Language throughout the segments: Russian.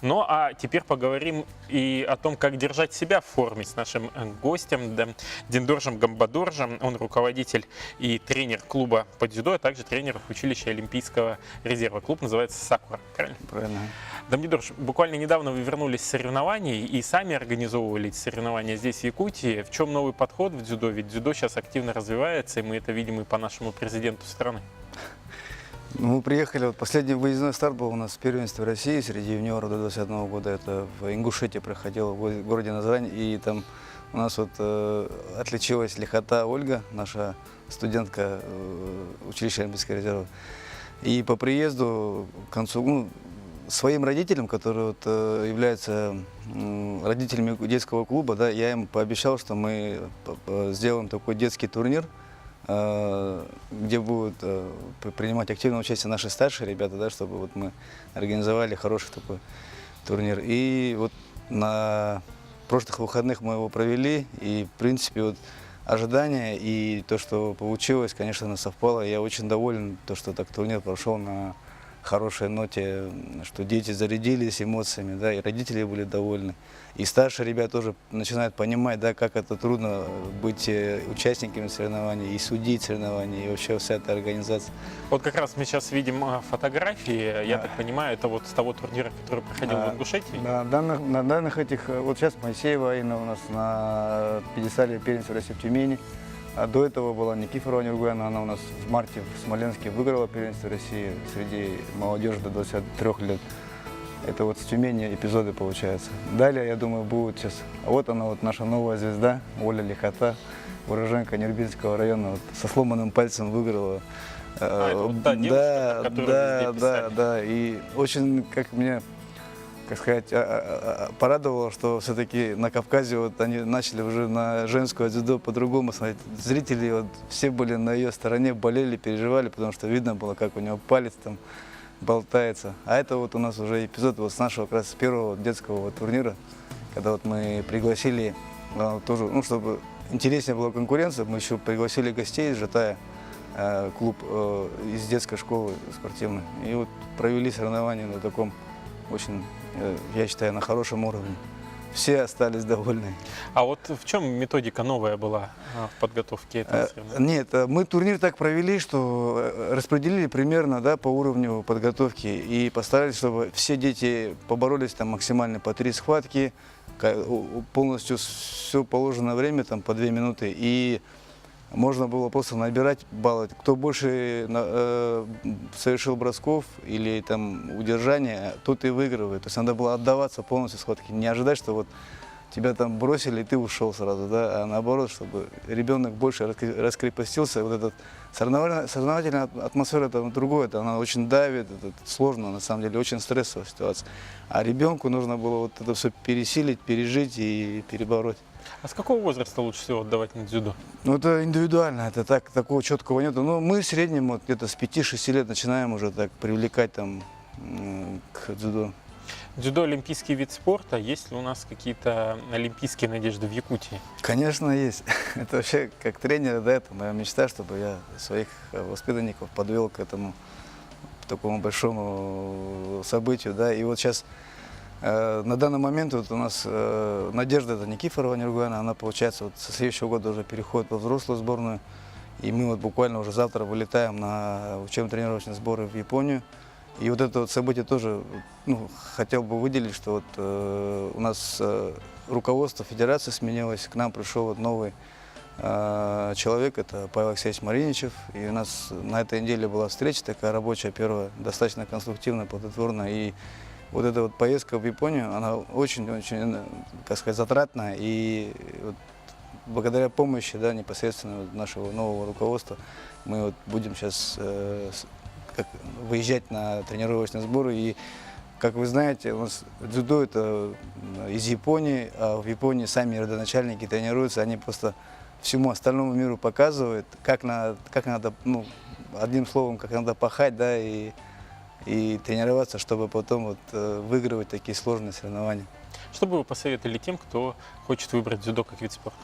Ну а теперь поговорим и о том, как держать себя в форме с нашим гостем Диндоржем Гамбадоржем. Он руководитель и тренер клуба по дзюдо, а также тренер училища Олимпийского резерва. Клуб называется «Сакура». Правильно? Правильно. Диндорж, буквально недавно вы вернулись с соревнований и сами организовывали эти соревнования здесь, в Якутии. В чем новый подход в дзюдо? Ведь дзюдо сейчас активно развивается, и мы это видим и по нашему президенту страны. Мы приехали, вот последний выездной старт был у нас в первенстве России среди юниоров до 21 года. Это в Ингушетии проходило, в городе Назрань. И там у нас вот отличилась Лихота Ольга, наша студентка училища Олимпийского резерва. И по приезду к концу, своим родителям, которые вот, являются родителями детского клуба, да, я им пообещал, что мы сделаем такой детский турнир, где будут принимать активное участие наши старшие ребята, да, чтобы вот мы организовали хороший такой турнир. И вот на прошлых выходных мы его провели, и в принципе вот ожидания и то, что получилось, конечно, совпало. Я очень доволен, то, что так турнир прошел на хорошей ноте, что дети зарядились эмоциями, да, и родители были довольны. И старшие ребята тоже начинают понимать, да, как это трудно быть участниками соревнований, и судить соревнований, и вообще вся эта организация. Вот как раз мы сейчас видим фотографии, я так понимаю, это вот с того турнира, который проходил в Ингушетии? На данных этих, вот сейчас Моисеева Инна у нас на пьедестале первенства России в Тюмени. А до этого была Никифорова Нюргуяна, она у нас в марте в Смоленске выиграла первенство России среди молодежи до 23 лет. Это вот с Тюмени эпизоды получаются. Далее, я думаю, будет сейчас. А вот она, вот наша новая звезда, Оля Лихота, уроженка Нербинского района, вот, со сломанным пальцем выиграла. Это вот та девушка, которую везде писали. Да. И очень, как мне, как сказать, порадовало, что все-таки на Кавказе вот они начали уже на женское дзюдо по-другому смотреть. Зрители вот, все были на ее стороне, болели, переживали, потому что видно было, как у него палец там болтается. А это вот у нас уже эпизод вот с нашего как раз первого детского вот турнира, когда вот мы пригласили тоже, чтобы интереснее была конкуренция, мы еще пригласили гостей из Житая, клуб из детской школы спортивной. И вот провели соревнования на таком очень, я считаю, на хорошем уровне. Все остались довольны. А вот в чем методика новая была в подготовке этого соревнования? Нет, мы турнир так провели, что распределили примерно, да, по уровню подготовки и постарались, чтобы все дети поборолись там максимально по 3 схватки, полностью все положенное время, там по 2 минуты. И можно было просто набирать баллы. Кто больше совершил бросков или там удержания, тот и выигрывает. То есть надо было отдаваться полностью схватке. Не ожидать, что вот тебя там бросили, и ты ушел сразу, да, а наоборот, чтобы ребенок больше раскрепостился. Вот эта соревновательная атмосфера, это другое, она очень давит, это сложно, на самом деле, очень стрессовая ситуация. А ребенку нужно было вот это все пересилить, пережить и перебороть. А с какого возраста лучше всего отдавать на дзюдо? Ну, это индивидуально, это так, такого четкого нет. Но мы в среднем вот, где-то с 5-6 лет начинаем уже так привлекать там, к дзюдо. Дзюдо – олимпийский вид спорта. Есть ли у нас какие-то олимпийские надежды в Якутии? Конечно, есть. Это вообще как тренер, да, это моя мечта, чтобы я своих воспитанников подвел к этому такому большому событию, да. И вот сейчас на данный момент вот у нас Надежда, это Никифорова Нюргуяна, она, получается, вот со следующего года уже переходит во взрослую сборную. И мы вот буквально уже завтра вылетаем на учебно-тренировочные сборы в Японию. И вот это вот событие тоже, хотел бы выделить, что вот у нас руководство федерации сменилось, к нам пришел вот новый человек, это Павел Алексеевич Мариничев. И у нас на этой неделе была встреча такая рабочая, первая, достаточно конструктивная, плодотворная. И вот эта вот поездка в Японию, она очень-очень, как сказать, затратная. И вот благодаря помощи, да, непосредственно нашего нового руководства мы вот будем сейчас выезжать на тренировочные сборы. И, как вы знаете, у нас дзюдо это из Японии, а в Японии сами родоначальники тренируются, они просто всему остальному миру показывают, как надо, одним словом, как надо пахать, да, и тренироваться, чтобы потом вот выигрывать такие сложные соревнования. Что бы вы посоветовали тем, кто хочет выбрать дзюдо как вид спорта?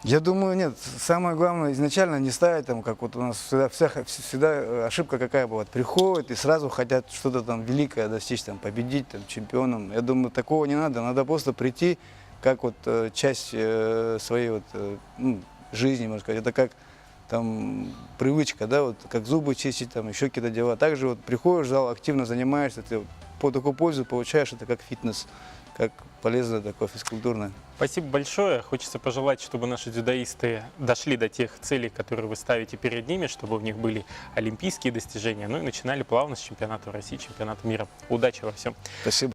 Я думаю, нет. Самое главное изначально не ставить там, как вот у нас всегда ошибка какая бывает. Приходят и сразу хотят что-то там великое достичь, там, победить, там, чемпионом. Я думаю, такого не надо. Надо просто прийти как вот часть своей вот, ну, жизни, можно сказать. Это как там привычка, да, вот как зубы чистить, там еще какие-то дела. Также вот приходишь в зал, активно занимаешься, ты по такую пользу получаешь, это как фитнес, как полезное такое физкультурное. Спасибо большое. Хочется пожелать, чтобы наши дзюдоисты дошли до тех целей, которые вы ставите перед ними, чтобы у них были олимпийские достижения, ну и начинали плавно с чемпионата России, чемпионата мира. Удачи во всем. Спасибо.